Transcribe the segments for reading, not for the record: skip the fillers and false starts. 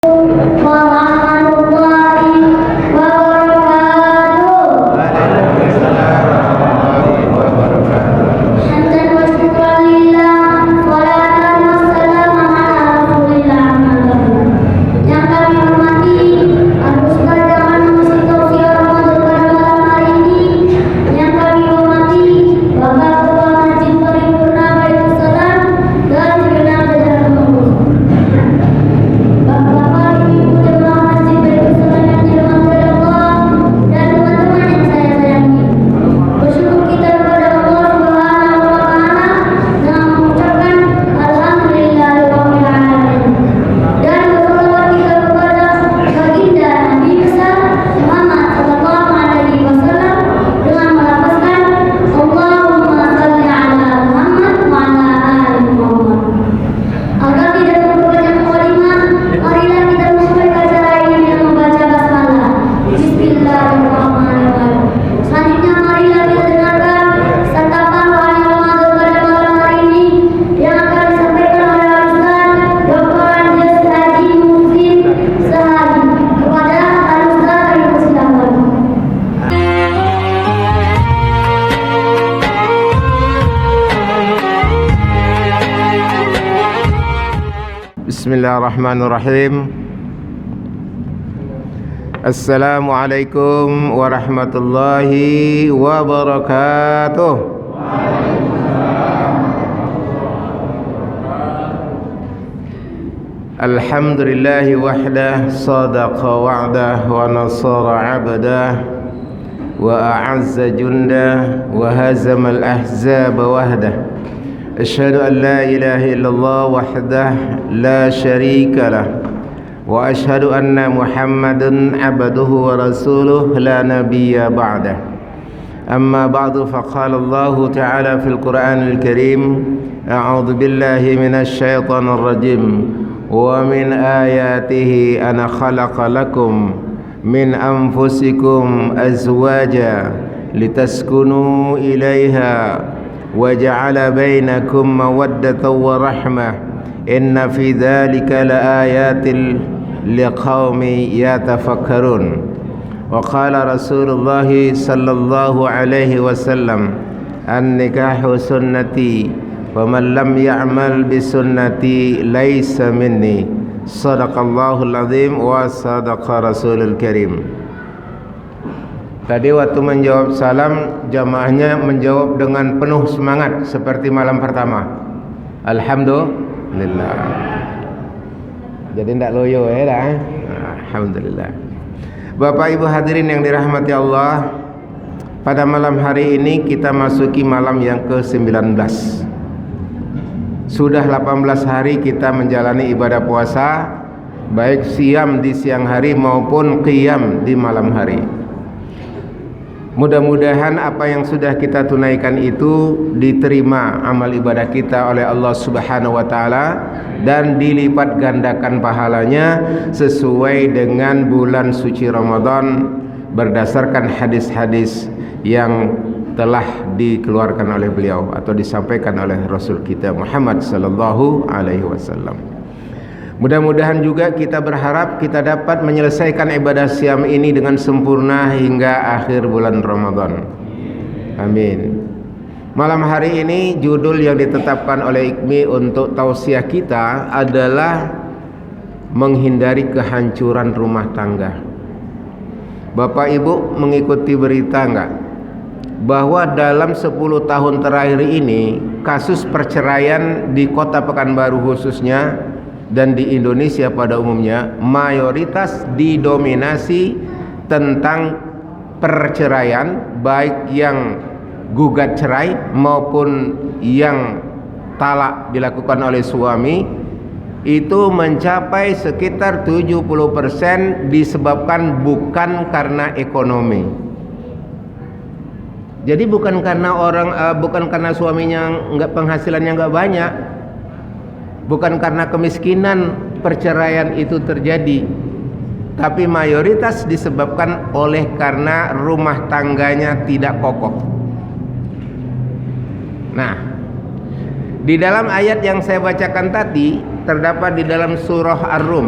warahmatullahi wabarakatuh. Waalaikumsalam warahmatullahi wabarakatuh. Hamdan wa syukran lillah, sholatan wassalamu ala rasulillah. Yang kami hormati Al-Ustaz Jamal Masjid Taufiq Ramadan pada malam hari ini. Yang kami hormati Bapak Ketua Masjid Paripurna Baitul Salam dan segenap jajaran pengurus. Bapak-bapak, ibu-ibu jemaah Masjid Baitul Salam yang dirahmati Allah dan teman-teman yang saya sayangi. Bersyukur kita kepada Allah Subhanahu wa taala dengan mengucapkan alhamdulillahirabbil alamin. Dan berselawat kita kepada baginda Nabi besar Muhammad sallallahu alaihi wasallam dengan melafazkan Allahumma shalli ala Muhammad wa ala ali Muhammad. Agar tidak memperbanyak mukadimah, marilah kita memulai acara ini dengan membaca basmalah. Bismillahirrahmanirrahim. Selanjutnya marilah kita dengarkan santapan wali Ramadan pada malam hari ini yang akan disampaikan oleh Al-Ustaz Dr. Andes Haji Muhsin Sahari. Kepada Al-Ustaz kami persilakan. Bismillahirrahmanirrahim. Assalamualaikum warahmatullahi wabarakatuh. Alhamdulillahi wahdah, sadaqa wa'dah wa nasara 'abdah wa a'azza jundah wa hazama al-ahzaba wahdah. أشهد أن لا إله إلا الله وحده لا شريك له وأشهد أن محمدا عبده ورسوله لا نبي بعده أما بعد فقال الله تعالى في القرآن الكريم أعوذ بالله من الشيطان الرجيم ومن آياته أن خلق لكم من أنفسكم أزواجا لتسكنوا إليها وجعل بينكم مودة ورحمة إن في ذلك لآيات لقوم يتفكرون وقال رسول الله صلى الله عليه وسلم النكاح سنتي ومن لم يعمل بسنتي ليس مني صدق الله العظيم وصدق رسول الكريم. Tadi waktu menjawab salam, jamaahnya menjawab dengan penuh semangat seperti malam pertama. Alhamdulillah. Jadi tidak loyo ya dah. Alhamdulillah. Bapak Ibu hadirin yang dirahmati Allah, pada malam hari ini kita masuki malam yang ke-19. Sudah 18 hari kita menjalani ibadah puasa, baik siam di siang hari maupun qiyam di malam hari. Mudah-mudahan apa yang sudah kita tunaikan itu diterima amal ibadah kita oleh Allah Subhanahu wa taala dan dilipat gandakan pahalanya sesuai dengan bulan suci Ramadan berdasarkan hadis-hadis yang telah dikeluarkan oleh beliau atau disampaikan oleh Rasul kita Muhammad sallallahu alaihi wasallam. Mudah-mudahan juga kita berharap kita dapat menyelesaikan ibadah siam ini dengan sempurna hingga akhir bulan Ramadan. Amin. Malam hari ini judul yang ditetapkan oleh IKMI untuk tausiah kita adalah menghindari kehancuran rumah tangga. Bapak Ibu mengikuti berita enggak? Bahwa dalam 10 tahun terakhir ini kasus perceraian di Kota Pekanbaru khususnya dan di Indonesia pada umumnya mayoritas didominasi tentang perceraian, baik yang gugat cerai maupun yang talak dilakukan oleh suami, itu mencapai sekitar 70% disebabkan bukan karena ekonomi. Jadi bukan karena suaminya penghasilannya enggak banyak, bukan karena kemiskinan perceraian itu terjadi, tapi mayoritas disebabkan oleh karena rumah tangganya tidak kokoh. Nah, di dalam ayat yang saya bacakan tadi terdapat di dalam surah Ar-Rum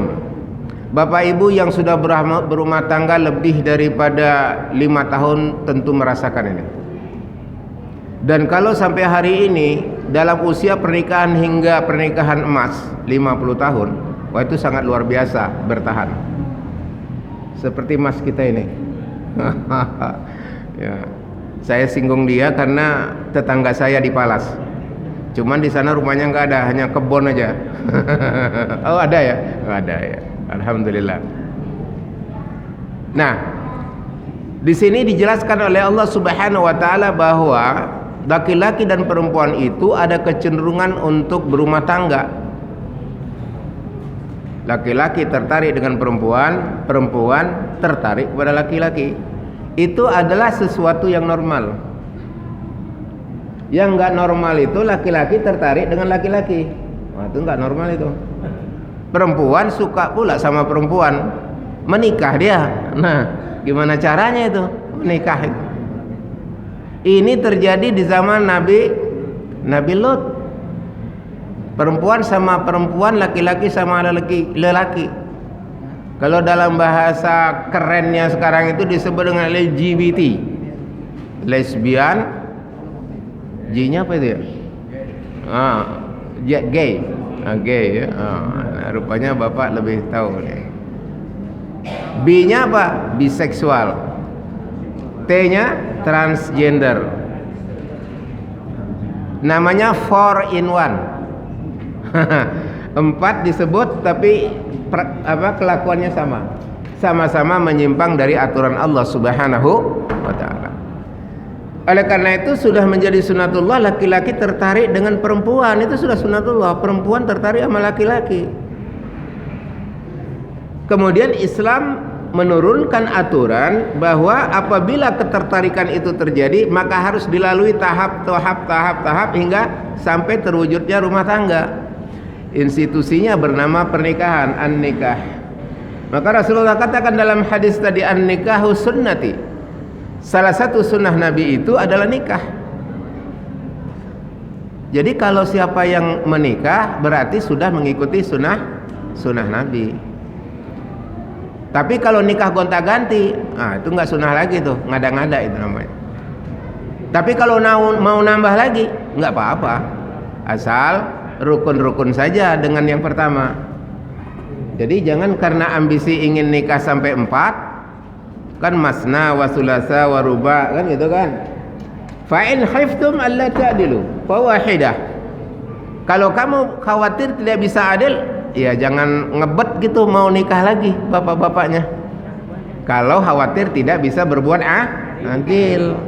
Bapak Ibu yang sudah berumah tangga lebih daripada 5 tahun tentu merasakan ini. Dan kalau sampai hari ini dalam usia pernikahan hingga pernikahan emas 50 tahun, wah itu sangat luar biasa bertahan. Seperti mas kita ini. Ya. Saya singgung dia karena tetangga saya di Palas. Cuman di sana rumahnya nggak ada, hanya kebun aja. Oh ada ya? Oh, ada ya. Alhamdulillah. Nah, di sini dijelaskan oleh Allah Subhanahu wa taala bahwa laki-laki dan perempuan itu ada kecenderungan untuk berumah tangga. Laki-laki tertarik dengan perempuan, perempuan tertarik kepada laki-laki. Itu adalah sesuatu yang normal. Yang enggak normal itu laki-laki tertarik dengan laki-laki. Wah, itu enggak normal itu. Perempuan suka pula sama perempuan, menikah dia. Nah, gimana caranya itu menikah itu? Ini terjadi di zaman Nabi Lot. Perempuan sama perempuan, laki-laki sama lelaki. Kalau dalam bahasa kerennya sekarang itu disebut dengan LGBT, lesbian. G-nya apa itu ya? Gay. Gay ya. Rupanya Bapak lebih tahu nih. B-nya apa? Biseksual. T-nya transgender. Namanya 4 in 1. 4 disebut tapi kelakuannya sama. Sama-sama menyimpang dari aturan Allah Subhanahu wa taala. Oleh karena itu sudah menjadi sunatullah laki-laki tertarik dengan perempuan, itu sudah sunatullah, perempuan tertarik sama laki-laki. Kemudian Islam menurunkan aturan bahwa apabila ketertarikan itu terjadi maka harus dilalui tahap hingga sampai terwujudnya rumah tangga. Institusinya bernama pernikahan, an-nikah. Maka Rasulullah katakan dalam hadis tadi, an-nikahu sunnati. Salah satu sunnah Nabi itu adalah nikah. Jadi kalau siapa yang menikah berarti sudah mengikuti sunnah Nabi. Tapi kalau nikah gonta-ganti, itu nggak sunnah lagi tuh, ngada-ngada itu namanya. Tapi kalau mau nambah lagi, nggak apa-apa, asal rukun-rukun saja dengan yang pertama. Jadi jangan karena ambisi ingin nikah sampai 4, kan masna wa sulasa wa ruba, kan gitu kan. Fa in khiftum alla ta'dilu fa wahidah. Kalau kamu khawatir tidak bisa adil, ya jangan ngebet gitu mau nikah lagi bapak-bapaknya. Kalau khawatir tidak bisa berbuat adil.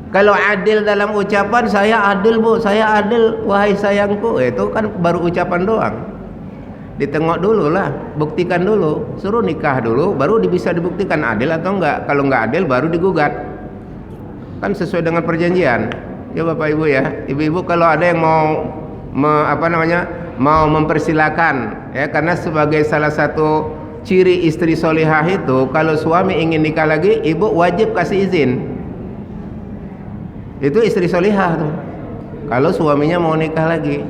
Kalau adil dalam ucapan, saya adil bu, saya adil wahai sayangku, itu kan baru ucapan doang. Ditengok dulu lah, buktikan dulu, suruh nikah dulu, baru bisa dibuktikan adil atau enggak. Kalau enggak adil baru digugat. Kan sesuai dengan perjanjian. Ya Bapak Ibu ya, ibu-ibu kalau ada yang mau mempersilakan ya, karena sebagai salah satu ciri istri solihah itu kalau suami ingin nikah lagi, ibu wajib kasih izin. Itu istri solihah tuh. Kalau suaminya mau nikah lagi.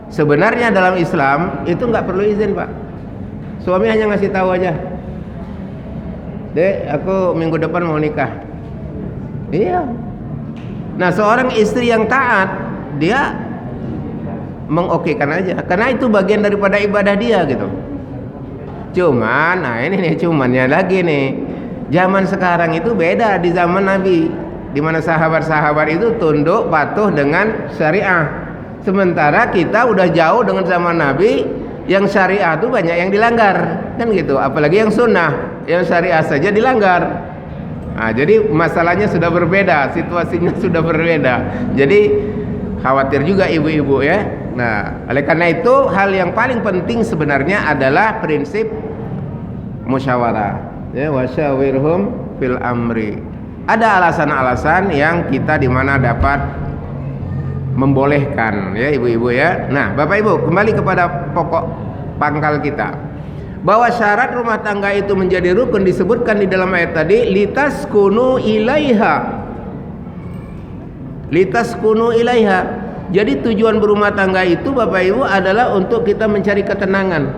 Sebenarnya dalam Islam itu nggak perlu izin Pak. Suami hanya ngasih tahu aja, Dek, aku minggu depan mau nikah. Iya. Nah seorang istri yang taat, dia mengokekan aja, karena itu bagian daripada ibadah dia gitu. Cuman, nah ini nih cumannya lagi nih, zaman sekarang itu beda di zaman Nabi, di mana sahabat-sahabat itu tunduk patuh dengan syariah. Sementara kita udah jauh dengan zaman Nabi, yang syariah itu banyak yang dilanggar, kan gitu. Apalagi yang sunnah, yang syariah saja dilanggar. Nah, jadi masalahnya sudah berbeda, situasinya sudah berbeda. Jadi khawatir juga ibu-ibu ya. Nah, oleh karena itu hal yang paling penting sebenarnya adalah prinsip musyawarah. Ya, wasyawirhum fil amri. Ada alasan-alasan yang kita di mana dapat membolehkan ya ibu-ibu ya. Nah Bapak Ibu, kembali kepada pokok pangkal kita, bahwa syarat rumah tangga itu menjadi rukun disebutkan di dalam ayat tadi, litaskunu ilaiha. Jadi tujuan berumah tangga itu Bapak Ibu adalah untuk kita mencari ketenangan.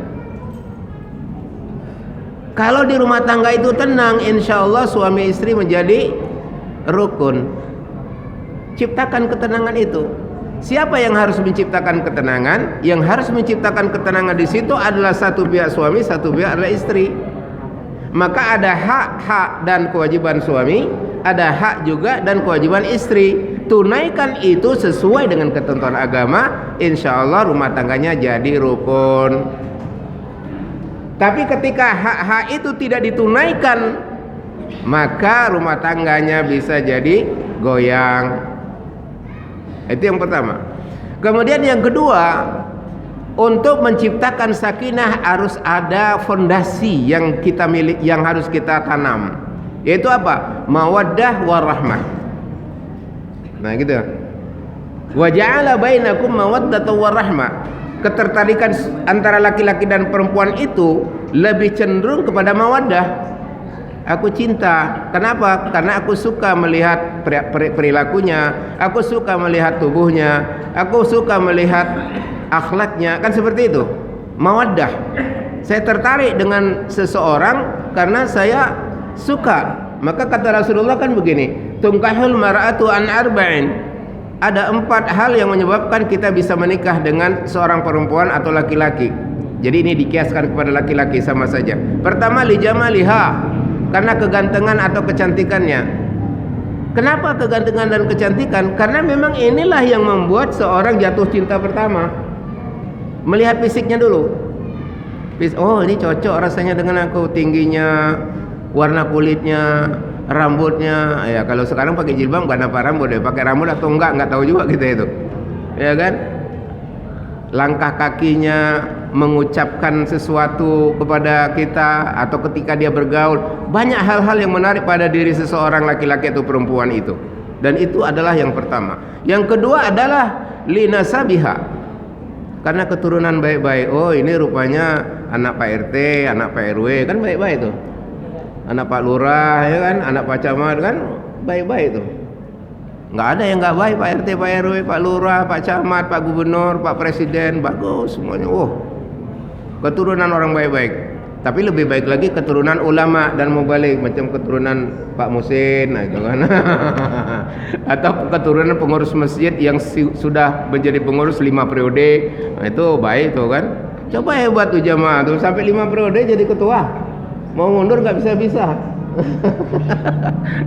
Kalau di rumah tangga itu tenang, insya Allah suami istri menjadi rukun. Ciptakan ketenangan itu. Siapa yang harus menciptakan ketenangan? Yang harus menciptakan ketenangan di situ adalah satu pihak suami, satu pihak adalah istri. Maka ada hak-hak dan kewajiban suami, ada hak juga dan kewajiban istri. Tunaikan itu sesuai dengan ketentuan agama, insya Allah rumah tangganya jadi rukun. Tapi ketika hak-hak itu tidak ditunaikan, maka rumah tangganya bisa jadi goyang. Itu yang pertama. Kemudian yang kedua, untuk menciptakan sakinah harus ada fondasi yang kita milik, yang harus kita tanam. Yaitu apa? Mawaddah warahmah. Nah gitu. Wa ja'ala bainakum mawaddatan warahmah. Ketertarikan antara laki-laki dan perempuan itu lebih cenderung kepada mawaddah. Aku cinta. Kenapa? Karena aku suka melihat perilakunya, aku suka melihat tubuhnya, aku suka melihat akhlaknya. Kan seperti itu. Mawaddah. Saya tertarik dengan seseorang karena saya suka. Maka kata Rasulullah kan begini, tunkahul mar'atu an arba'in. Ada 4 hal yang menyebabkan kita bisa menikah dengan seorang perempuan atau laki-laki. Jadi ini dikiaskan kepada laki-laki sama saja. Pertama, li jamaliha, karena kegantengan atau kecantikannya. Kenapa kegantengan dan kecantikan? Karena memang inilah yang membuat seorang jatuh cinta pertama. Melihat fisiknya dulu. Oh, ini cocok rasanya dengan aku, tingginya, warna kulitnya, rambutnya. Ya kalau sekarang pakai jilbab bukan apa rambut, ya pakai rambut atau enggak tahu juga kita itu. Ya kan? Langkah kakinya, mengucapkan sesuatu kepada kita atau ketika dia bergaul, banyak hal-hal yang menarik pada diri seseorang laki-laki atau perempuan itu. Dan itu adalah yang pertama. Yang kedua adalah linasabiha, karena keturunan baik-baik. Oh, ini rupanya anak Pak RT, anak Pak RW, kan baik-baik tuh. Anak Pak Lurah, ya kan, anak Pak Camat, kan baik-baik tuh. Nggak ada yang nggak baik, Pak RT, Pak RW, Pak Lurah, Pak Camat, Pak Gubernur, Pak Presiden, bagus semuanya. Oh, keturunan orang baik-baik. Tapi lebih baik lagi keturunan ulama dan mubalik, macam keturunan Pak Musin, nah itu kan. Atau keturunan pengurus masjid yang sudah menjadi pengurus 5 periode, nah itu baik tuh kan. Coba hebat tuh jamaah tuh, sampai 5 periode jadi ketua, mau mundur nggak bisa.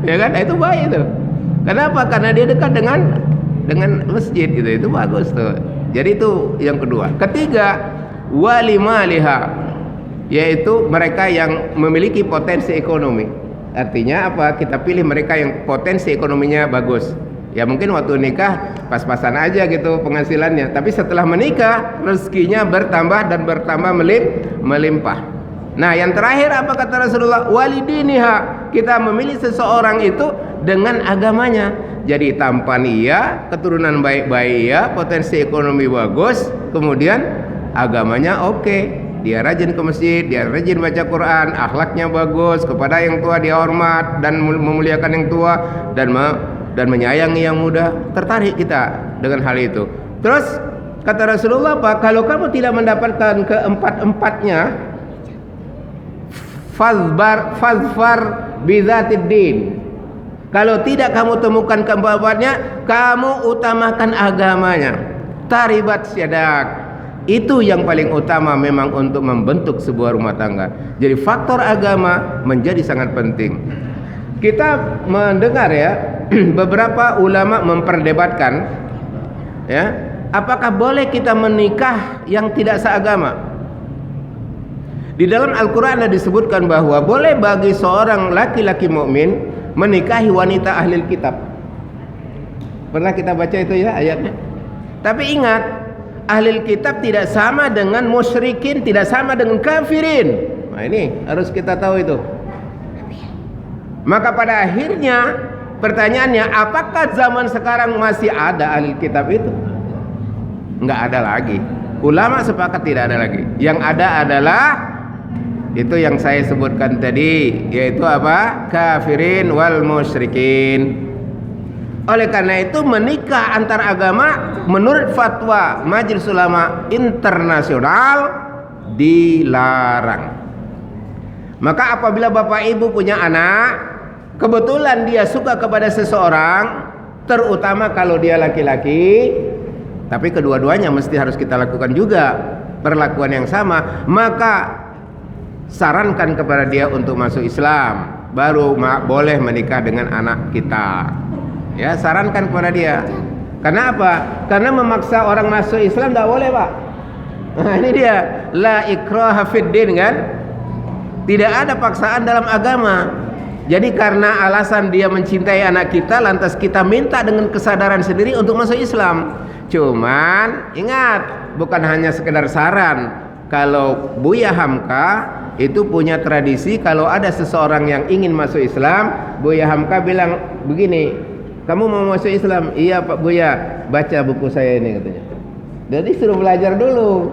Ya kan, itu baik tuh. Kenapa? Karena dia dekat dengan masjid gitu. Itu bagus tuh. Jadi itu yang kedua. Ketiga, walimaliha, yaitu mereka yang memiliki potensi ekonomi. Artinya apa? Kita pilih mereka yang potensi ekonominya bagus. Ya mungkin waktu nikah pas-pasan aja gitu penghasilannya, tapi setelah menikah rezekinya bertambah dan bertambah melimpah. Nah, yang terakhir apa kata Rasulullah? Walidiniha, kita memilih seseorang itu dengan agamanya. Jadi tampan iya, keturunan baik-baik iya, potensi ekonomi bagus, kemudian agamanya oke. Dia rajin ke masjid, dia rajin baca Quran, akhlaknya bagus, kepada yang tua dia hormat dan memuliakan yang tua dan menyayangi yang muda. Tertarik kita dengan hal itu. Terus kata Rasulullah apa? Kalau kamu tidak mendapatkan keempat-empatnya, fazfar bidzatid din. Kalau tidak kamu temukan keempatnya, kamu utamakan agamanya. Taribat syadak. Itu yang paling utama memang untuk membentuk sebuah rumah tangga. Jadi faktor agama menjadi sangat penting. Kita mendengar ya, beberapa ulama memperdebatkan ya, apakah boleh kita menikah yang tidak seagama? Di dalam Al-Quran ada disebutkan bahwa boleh bagi seorang laki-laki mukmin menikahi wanita ahli kitab. Pernah kita baca itu ya ayatnya. Tapi ingat, ahli kitab tidak sama dengan musyrikin, tidak sama dengan kafirin. Nah ini harus kita tahu itu. Maka pada akhirnya pertanyaannya, apakah zaman sekarang masih ada ahli kitab itu? Enggak ada lagi. Ulama sepakat tidak ada lagi. Yang ada adalah itu yang saya sebutkan tadi, yaitu apa? Kafirin wal musyrikin. Oleh karena itu menikah antar agama menurut fatwa Majelis Ulama Internasional dilarang. Maka apabila bapak ibu punya anak, kebetulan dia suka kepada seseorang, terutama kalau dia laki-laki, tapi kedua-duanya mesti harus kita lakukan juga perlakuan yang sama, maka sarankan kepada dia untuk masuk Islam, baru boleh menikah dengan anak kita. Ya, sarankan kepada dia. Karena apa? Karena memaksa orang masuk Islam tidak boleh, Pak. Nah, ini dia, la ikraha fid din, kan? Tidak ada paksaan dalam agama. Jadi karena alasan dia mencintai anak kita, lantas kita minta dengan kesadaran sendiri untuk masuk Islam. Cuman ingat, bukan hanya sekedar saran. Kalau Buya Hamka itu punya tradisi, kalau ada seseorang yang ingin masuk Islam, Buya Hamka bilang begini, kamu mau masuk Islam? Iya Pak Buya, baca buku saya ini, katanya. Jadi suruh belajar dulu.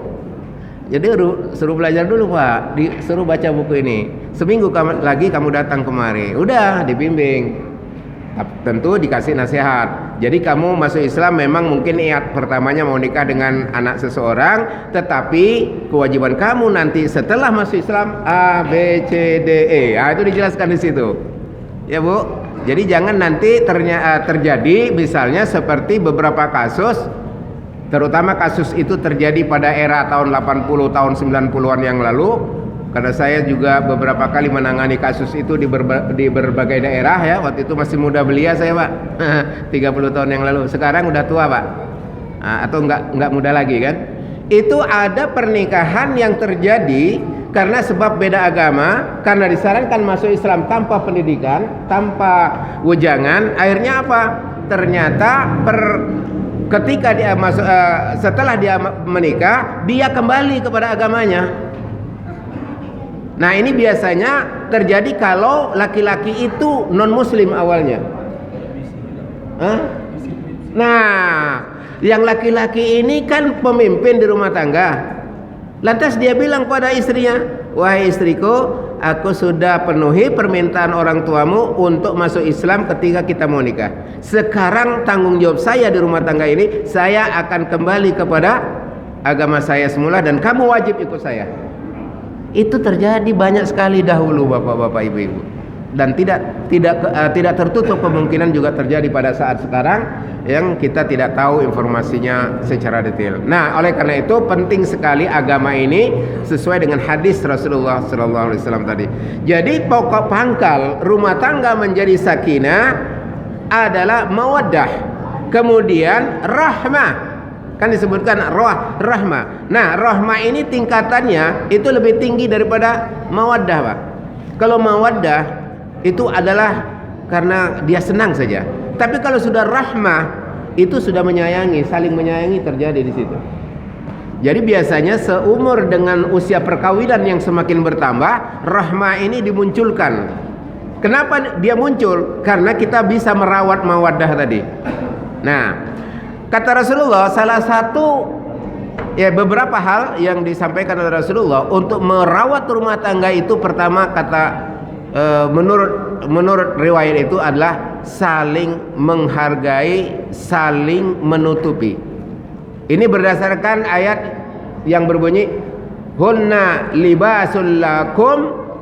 Jadi suruh belajar dulu Pak, disuruh baca buku ini. Seminggu lagi kamu datang kemari, udah dibimbing. Tentu dikasih nasihat. Jadi kamu masuk Islam memang mungkin niat pertamanya mau nikah dengan anak seseorang, tetapi kewajiban kamu nanti setelah masuk Islam A, B, C, D, E. Nah, itu dijelaskan di situ. Ya Bu. Jadi jangan nanti terjadi misalnya seperti beberapa kasus, terutama kasus itu terjadi pada era tahun 80, tahun 90-an yang lalu. Karena saya juga beberapa kali menangani kasus itu di berbagai daerah ya. Waktu itu masih muda belia saya Pak, 30 tahun yang lalu. Sekarang udah tua Pak, atau enggak muda lagi kan. Itu ada pernikahan yang terjadi karena sebab beda agama, karena disarankan masuk Islam tanpa pendidikan, tanpa wejangan. Akhirnya apa? Ternyata ketika dia masuk, setelah dia menikah, dia kembali kepada agamanya. Nah ini biasanya terjadi kalau laki-laki itu non muslim awalnya. Nah yang laki-laki ini kan pemimpin di rumah tangga. Lantas dia bilang pada istrinya, wahai istriku, aku sudah penuhi permintaan orang tuamu untuk masuk Islam ketika kita mau nikah. Sekarang tanggung jawab saya di rumah tangga ini, saya akan kembali kepada agama saya semula dan kamu wajib ikut saya. Itu terjadi banyak sekali dahulu bapak-bapak ibu-ibu, dan tidak tertutup kemungkinan juga terjadi pada saat sekarang yang kita tidak tahu informasinya secara detail. Nah oleh karena itu penting sekali agama ini sesuai dengan hadis Rasulullah SAW tadi. Jadi pokok pangkal rumah tangga menjadi sakinah adalah mawaddah, kemudian rahmah. Kan disebutkan rahmah. Nah rahmah ini tingkatannya itu lebih tinggi daripada mawaddah Pak. Kalau mawaddah itu adalah karena dia senang saja. Tapi kalau sudah rahmah itu sudah menyayangi, saling menyayangi terjadi di situ. Jadi biasanya seumur dengan usia perkawinan yang semakin bertambah, rahmah ini dimunculkan. Kenapa dia muncul? Karena kita bisa merawat mawaddah tadi. Nah kata Rasulullah, salah satu ya beberapa hal yang disampaikan oleh Rasulullah untuk merawat rumah tangga itu, pertama kata menurut riwayat itu adalah saling menghargai, saling menutupi. Ini berdasarkan ayat yang berbunyi hunna libasul lakum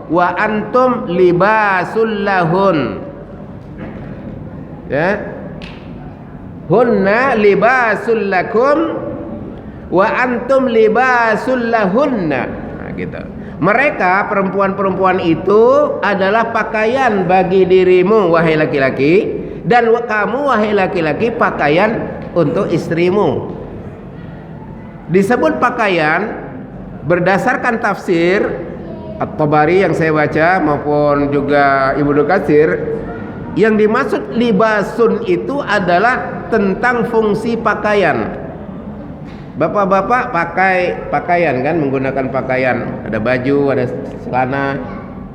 wa antum libasul lahun. Ya. Hunna libasul lakum wa antum libasul lahunna. Nah, gitu. Mereka perempuan-perempuan itu adalah pakaian bagi dirimu wahai laki-laki, dan kamu wahai laki-laki pakaian untuk istrimu. Disebut pakaian berdasarkan tafsir At-Tabari yang saya baca maupun juga Ibnu Katsir, yang dimaksud libasun itu adalah tentang fungsi pakaian. Bapak-bapak pakai pakaian kan, menggunakan pakaian, ada baju, ada celana.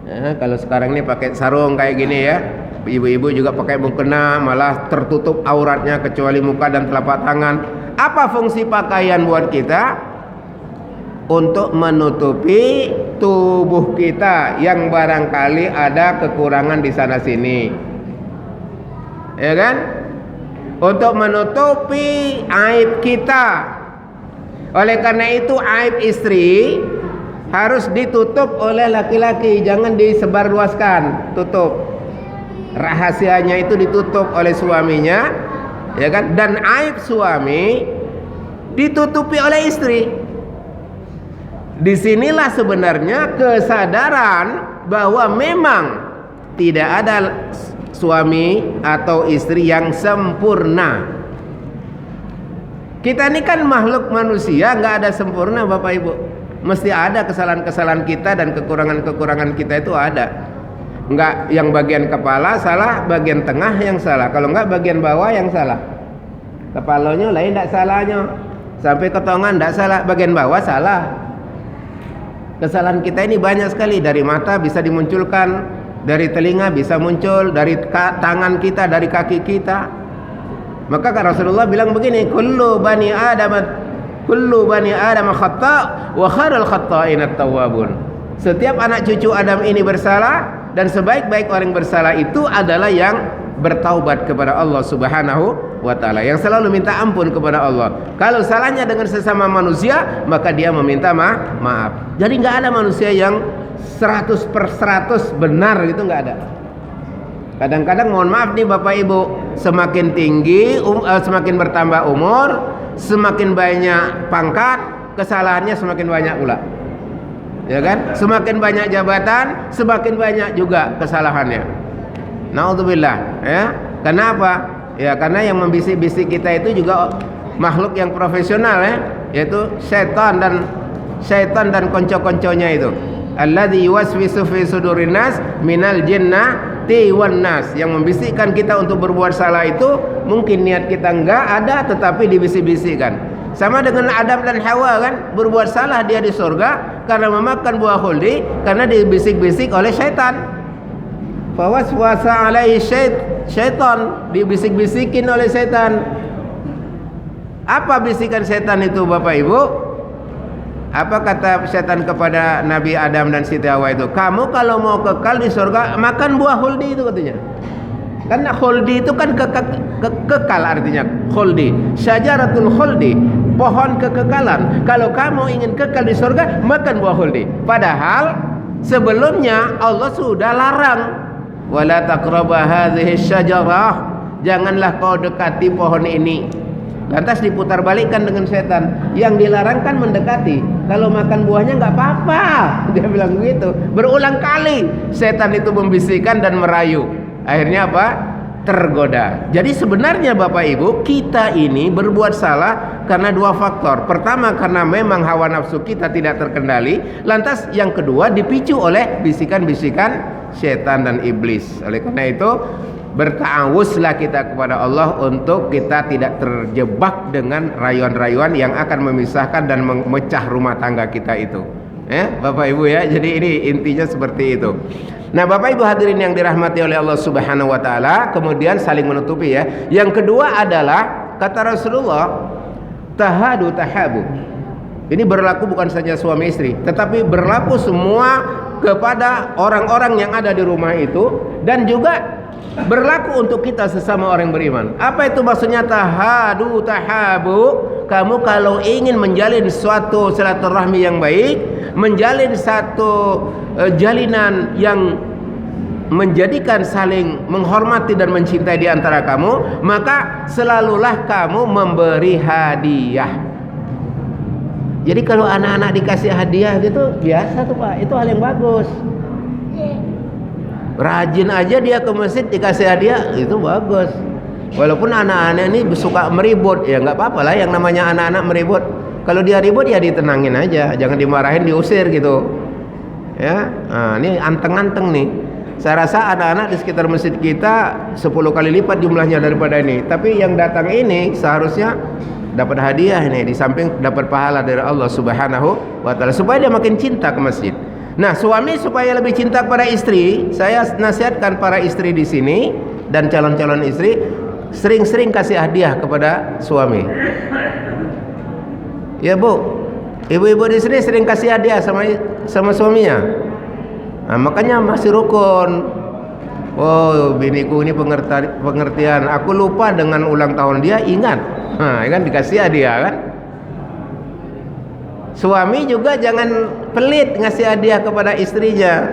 Ya, kalau sekarang ini pakai sarung kayak gini ya. Ibu-ibu juga pakai mukena, malah tertutup auratnya kecuali muka dan telapak tangan. Apa fungsi pakaian buat kita? Untuk menutupi tubuh kita yang barangkali ada kekurangan di sana sini. Ya kan? Untuk menutupi aib kita. Oleh karena itu aib istri harus ditutup oleh laki-laki, jangan disebarluaskan, tutup. Rahasianya itu ditutup oleh suaminya, ya kan? Dan aib suami ditutupi oleh istri. Disinilah sebenarnya kesadaran bahwa memang tidak ada suami atau istri yang sempurna. Kita ini kan makhluk manusia, nggak ada sempurna Bapak Ibu. Mesti ada kesalahan-kesalahan kita dan kekurangan-kekurangan kita itu ada. Nggak yang bagian kepala salah, bagian tengah yang salah. Kalau nggak bagian bawah yang salah. Kepalanya lain nggak salahnya, sampai ke tangan nggak salah, bagian bawah salah. Kesalahan kita ini banyak sekali. Dari mata bisa dimunculkan, dari telinga bisa muncul, dari tangan kita, dari kaki kita. Maka Rasulullah bilang begini, kullu bani Adam khata' wa khairul khata'in at-tawwabun. Setiap anak cucu Adam ini bersalah, dan sebaik-baik orang bersalah itu adalah yang bertaubat kepada Allah Subhanahu wa ta'ala, yang selalu minta ampun kepada Allah. Kalau salahnya dengan sesama manusia, maka dia meminta maaf. Jadi nggak ada manusia yang 100% benar, gitu nggak ada. Kadang-kadang mohon maaf nih Bapak Ibu, semakin tinggi semakin bertambah umur, semakin banyak pangkat, kesalahannya semakin banyak pula, ya kan? Semakin banyak jabatan, semakin banyak juga kesalahannya. Naudzubillah, ya. Kenapa? Ya karena yang membisik-bisik kita itu juga makhluk yang profesional, ya, yaitu setan dan konco-konconya itu. Alladzi yuwaswisu fi sudurin nas minal jinnati wan nas. Yang membisikkan kita untuk berbuat salah itu mungkin niat kita enggak ada, tetapi dibisik-bisikkan. Sama dengan Adam dan Hawa kan, berbuat salah dia di surga karena memakan buah khuldi, karena dibisik-bisik oleh syaitan. Fawaswasa alaihi syaitan, dibisik-bisikin oleh setan. Apa bisikan setan itu Bapak Ibu? Apa kata setan kepada Nabi Adam dan Siti Hawa itu? Kamu kalau mau kekal di surga, makan buah khuldi itu katanya. Karena khuldi itu kan kekal artinya. Khuldi, syajaratul khuldi, pohon kekekalan. Kalau kamu ingin kekal di surga, makan buah khuldi. Padahal sebelumnya Allah sudah larang. Wala taqraba hadhihi syajarah, janganlah kau dekati pohon ini. Lantas diputar balikkan dengan setan. Yang dilarang kan mendekati. Kalau makan buahnya nggak apa-apa. Dia bilang begitu. Berulang kali setan itu membisikkan dan merayu. Akhirnya apa? Tergoda. Jadi sebenarnya Bapak Ibu, kita ini berbuat salah karena dua faktor. Pertama karena memang hawa nafsu kita tidak terkendali. Lantas yang kedua dipicu oleh bisikan-bisikan setan dan iblis. Oleh karena itu berta'awuzlah kita kepada Allah untuk kita tidak terjebak dengan rayuan-rayuan yang akan memisahkan dan memecah rumah tangga kita itu. Bapak Ibu ya, jadi ini intinya seperti itu. Nah Bapak Ibu hadirin yang dirahmati oleh Allah Subhanahu wa ta'ala, kemudian saling menutupi ya. Yang kedua adalah kata Rasulullah, tahadu tahabu. Ini berlaku bukan saja suami istri, tetapi berlaku semua kepada orang-orang yang ada di rumah itu, dan juga berlaku untuk kita sesama orang beriman. Apa itu maksudnya tahadu tahabu? Kamu kalau ingin menjalin suatu silaturahmi yang baik, menjalin satu jalinan yang menjadikan saling menghormati dan mencintai di antara kamu, maka selalulah kamu memberi hadiah. Jadi kalau anak-anak dikasih hadiah gitu biasa tuh Pak, itu hal yang bagus. Rajin aja dia ke masjid dikasih hadiah, itu bagus. Walaupun anak-anak ini suka meribut, ya nggak apa-apa lah, yang namanya anak-anak meribut. Kalau dia ribut ya ditenangin aja, jangan dimarahin, diusir gitu. Ya, nah, ini anteng-anteng nih. Saya rasa anak-anak di sekitar masjid kita 10 kali lipat jumlahnya daripada ini. Tapi yang datang ini seharusnya dapat hadiah ini, di samping dapat pahala dari Allah Subhanahu wa ta'ala, supaya dia makin cinta ke masjid. Nah, suami supaya lebih cinta kepada istri, saya nasihatkan para istri di sini dan calon-calon istri sering-sering kasih hadiah kepada suami. Ya Bu, ibu-ibu di sini sering kasih hadiah sama suaminya. Nah, makanya masih rukun. Oh, biniku ini pengertian. Aku lupa dengan ulang tahun dia, ingat. Nah, kan dikasih hadiah kan. Suami juga jangan pelit ngasih hadiah kepada istrinya.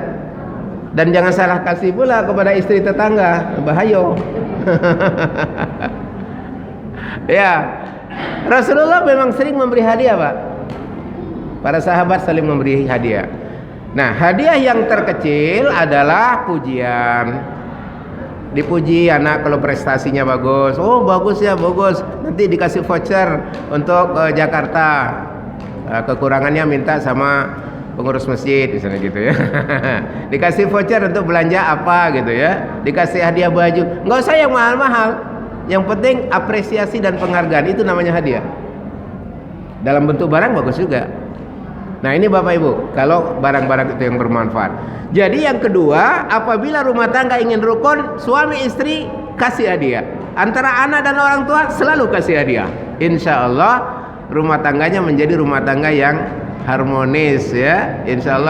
Dan jangan salah kasih pula kepada istri tetangga, bahaya. Ya, Rasulullah memang sering memberi hadiah, Pak. Para sahabat saling memberi hadiah. Nah, hadiah yang terkecil adalah pujian. Dipuji anak kalau prestasinya bagus. Oh, bagus ya, bagus. Nanti dikasih voucher untuk Jakarta. Kekurangannya minta sama pengurus masjid misalnya gitu ya. Dikasih voucher untuk belanja apa gitu ya. Dikasih hadiah baju. Enggak usah yang mahal-mahal. Yang penting apresiasi dan penghargaan, itu namanya hadiah. Dalam bentuk barang bagus juga. Nah, ini Bapak Ibu, kalau barang-barang itu yang bermanfaat. Jadi yang kedua, apabila rumah tangga ingin rukun, suami istri kasih hadiah. Antara anak dan orang tua selalu kasih hadiah. Insya Allah rumah tangganya menjadi rumah tangga yang harmonis ya. Insya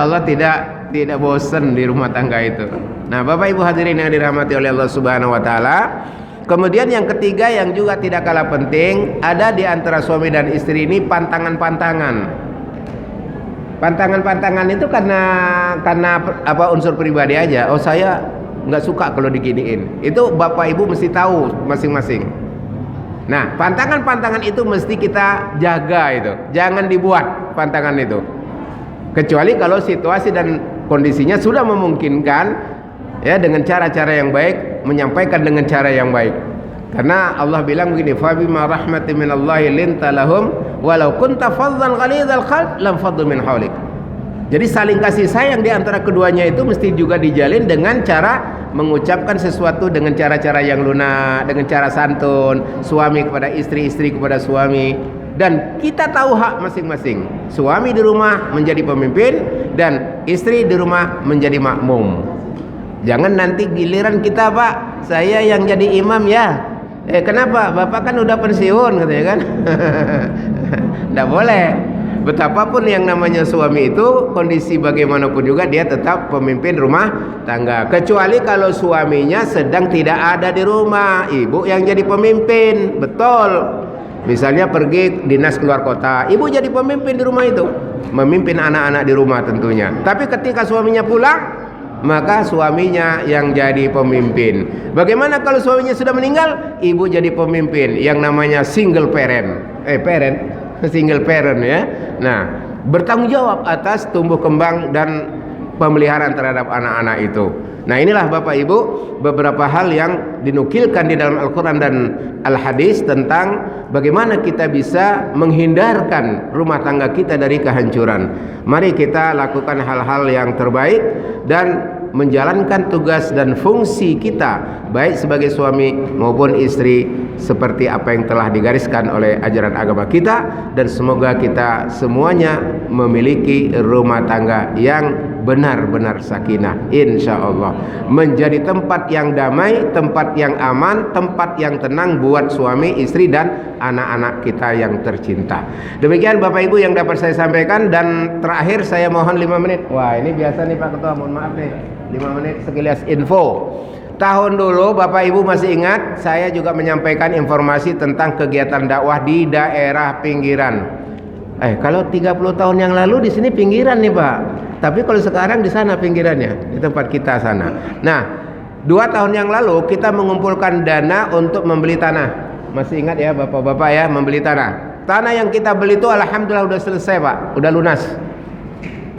Allah tidak bosan di rumah tangga itu. Nah, Bapak Ibu hadirin yang dirahmati oleh Allah Subhanahu wa taala. Kemudian yang ketiga yang juga tidak kalah penting, ada di antara suami dan istri ini pantangan-pantangan. Pantangan-pantangan itu karena apa, unsur pribadi aja. Oh, saya nggak suka kalau diginiin. Itu Bapak Ibu mesti tahu masing-masing. Nah, pantangan-pantangan itu mesti kita jaga itu. Jangan dibuat pantangan itu. Kecuali kalau situasi dan kondisinya sudah memungkinkan ya, dengan cara-cara yang baik, menyampaikan dengan cara yang baik. Karena Allah bilang begini, fa bima rahmatin minallahi linta lahum walau kunta faddan ghalidhal qalb lam faddu min hawlik. Jadi saling kasih sayang di antara keduanya itu mesti juga dijalin dengan cara mengucapkan sesuatu dengan cara-cara yang lunak, dengan cara santun, suami kepada istri, istri kepada suami. Dan kita tahu hak masing-masing. Suami di rumah menjadi pemimpin dan istri di rumah menjadi makmum. Jangan nanti giliran kita, Pak, saya yang jadi imam ya. Kenapa? Bapak kan udah pensiun katanya kan. Nggak boleh. Betapapun yang namanya suami itu, kondisi bagaimanapun juga dia tetap pemimpin rumah tangga. Kecuali kalau suaminya sedang tidak ada di rumah, ibu yang jadi pemimpin. Betul. Misalnya pergi dinas keluar kota, ibu jadi pemimpin di rumah itu, memimpin anak-anak di rumah tentunya. Tapi ketika suaminya pulang, maka suaminya yang jadi pemimpin. Bagaimana kalau suaminya sudah meninggal? Ibu jadi pemimpin, yang namanya single parent. Single parent ya. Nah, bertanggung jawab atas tumbuh kembang dan pemeliharaan terhadap anak-anak itu. Nah, inilah Bapak Ibu beberapa hal yang dinukilkan di dalam Al-Quran dan Al-Hadis tentang bagaimana kita bisa menghindarkan rumah tangga kita dari kehancuran. Mari kita lakukan hal-hal yang terbaik dan menjalankan tugas dan fungsi kita baik sebagai suami maupun istri seperti apa yang telah digariskan oleh ajaran agama kita, dan semoga kita semuanya memiliki rumah tangga yang benar-benar sakinah, insya Allah menjadi tempat yang damai, tempat yang aman, tempat yang tenang buat suami, istri dan anak-anak kita yang tercinta. Demikian Bapak Ibu yang dapat saya sampaikan, dan terakhir saya mohon 5 menit. Wah, ini biasa nih Pak Ketua, mohon maaf nih, 5 menit sekilas info. Tahun dulu Bapak Ibu masih ingat, saya juga menyampaikan informasi tentang kegiatan dakwah di daerah pinggiran. Kalau 30 tahun yang lalu di sini pinggiran nih Pak, tapi kalau sekarang di sana pinggirannya, di tempat kita sana. Nah, 2 tahun yang lalu kita mengumpulkan dana untuk membeli tanah. Masih ingat ya Bapak-bapak ya, membeli tanah. Tanah yang kita beli itu alhamdulillah udah selesai Pak, udah lunas.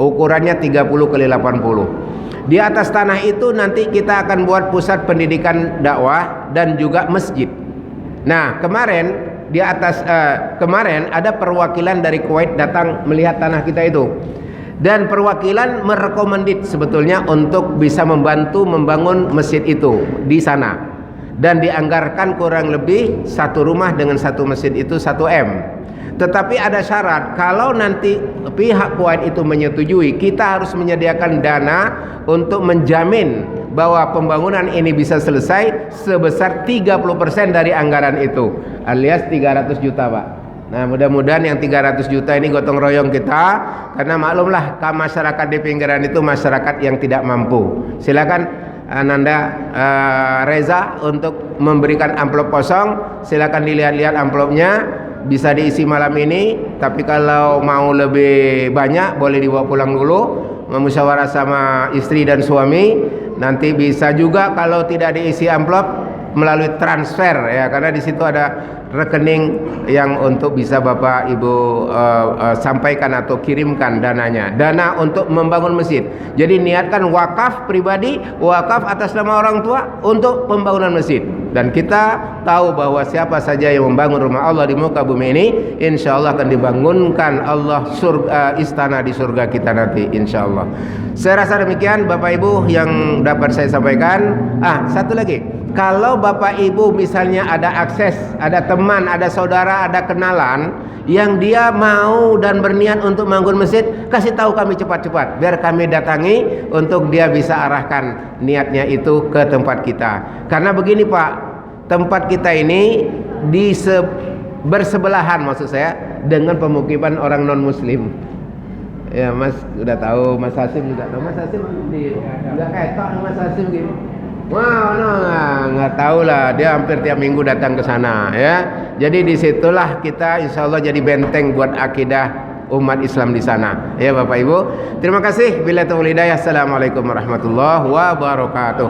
Ukurannya 30x80. Di atas tanah itu nanti kita akan buat pusat pendidikan dakwah dan juga masjid. Nah, kemarin kemarin ada perwakilan dari Kuwait datang melihat tanah kita itu, dan perwakilan merekomendit sebetulnya untuk bisa membantu membangun masjid itu di sana, dan dianggarkan kurang lebih 1 rumah dengan 1 masjid itu 1 M. Tetapi ada syarat, kalau nanti pihak Kuwait itu menyetujui, kita harus menyediakan dana untuk menjamin bahwa pembangunan ini bisa selesai sebesar 30% dari anggaran itu, alias 300 juta Pak. Nah, mudah-mudahan yang 300 juta ini gotong royong kita, karena maklumlah masyarakat di pinggiran itu masyarakat yang tidak mampu. Silakan Ananda Reza untuk memberikan amplop kosong, silakan dilihat-lihat amplopnya. bisa diisi malam ini, tapi kalau mau lebih banyak boleh dibawa pulang dulu, musyawarah sama istri dan suami. Nanti bisa juga kalau tidak diisi amplop melalui transfer ya, karena di situ ada rekening yang untuk bisa Bapak Ibu sampaikan atau kirimkan dananya, dana untuk membangun masjid. Jadi niatkan wakaf pribadi, wakaf atas nama orang tua untuk pembangunan masjid. Dan kita tahu bahwa siapa saja yang membangun rumah Allah di muka bumi ini, insya Allah akan dibangunkan Allah istana di surga kita nanti, insya Allah. Saya rasa demikian Bapak Ibu yang dapat saya sampaikan. Satu lagi, kalau Bapak Ibu misalnya ada akses, ada teman, ada saudara, ada kenalan yang dia mau dan berniat untuk membangun masjid, kasih tahu kami cepat-cepat biar kami datangi untuk dia bisa arahkan niatnya itu ke tempat kita. Karena begini Pak, tempat kita ini bersebelahan maksud saya dengan pemukiman orang non muslim. Ya Mas udah tahu, Mas Hasim juga tahu. Mas Hasim nggak ketok Mas Hasim gitu. Wah, nggak tahu lah, dia hampir tiap minggu datang ke sana ya. Jadi disitulah kita insya Allah jadi benteng buat akidah umat Islam di sana. Ya Bapak Ibu, terima kasih. Billahi taufiq hidayah. Assalamualaikum warahmatullahi wabarakatuh.